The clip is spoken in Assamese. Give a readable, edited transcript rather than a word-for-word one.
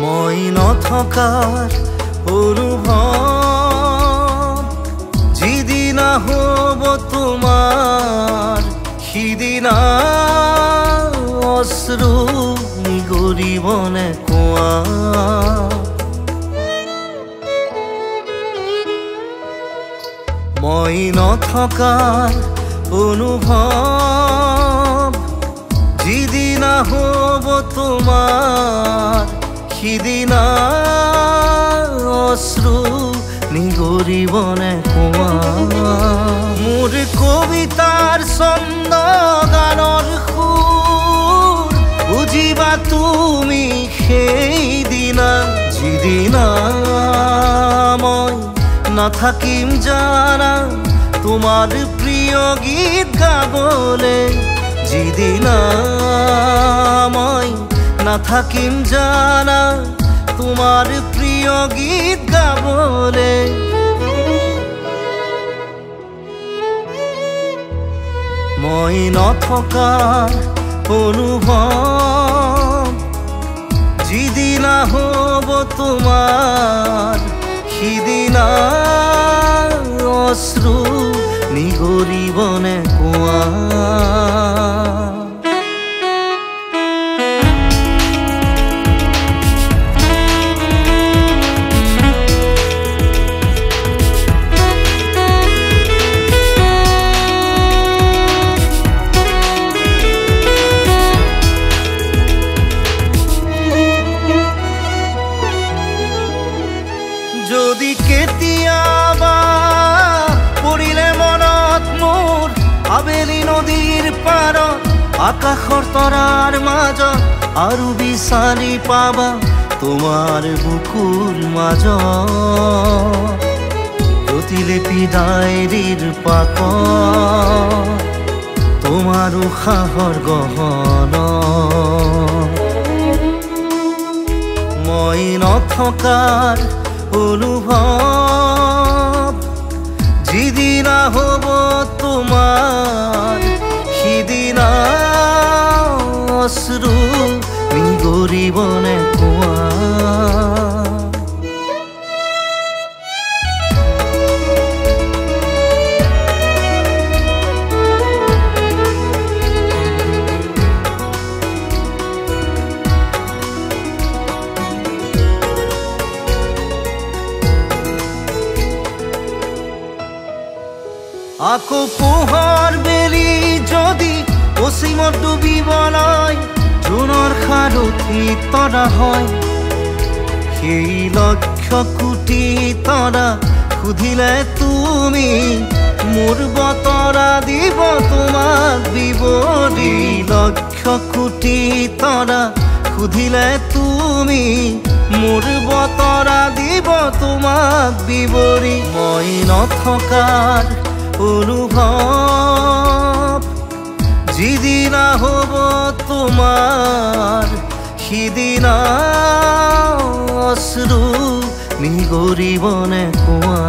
মই নথকাৰ অনুভৱ যিদিনা হ'ব তোমাৰ সিদিনা অশ্ৰু নিগৰিবনে কোৱা মই নথকাৰ অনুভৱ যিদিনা হ'ব তোমাৰ সিদিনা অশ্ৰু নিগৰিবনে কোৱা মোৰ কবিতাৰ ছন্দ গানৰ সুৰ বুজিবা তুমি সেইদিনা যিদিনা মই নাথাকিম জানা তোমাৰ প্ৰিয় গীত গাবলে যিদিনা মই নাথাকিম জানা তোমাৰ প্ৰিয় গীত গাবলে মই নথকাৰ অনুভৱ যিদিনা হ'ব তোমাৰ সিদিনা অশ্ৰু নিগৰিবনে কোৱা যদি কেতিয়াবা পৰিলে মনত মোৰ আবেলি নদীৰ পাৰত আকাশৰ তৰাৰ মাজত আৰু বিচাৰি পাবা তোমাৰ বুকুৰ মাজত প্ৰতিলিপি ডায়েৰীৰ পাতত তোমাৰ উশাহৰ গহনা মই নথকাৰ অনুভৱ যিদিনা হ'ব তোমাৰ সিদিনা অশ্ৰু নিগৰিবনে কোৱা আকৌ পোহৰ বেলি যদি অসীমত ডুবিবলৈ জোনৰ সাৰথি তৰা হয় সেই লক্ষ কোটি তৰা সুধিলে তুমি মোৰ বতৰা দিব তোমাক বিৱৰি লক্ষ কোটি তৰা সুধিলে তুমি মোৰ বতৰা দিব তোমাক বিৱৰি মই নথকাৰ অনুভৱ যিদিনা হ'ব তোমাৰ সিদিনা অশ্ৰু নিগৰিবনে কোৱা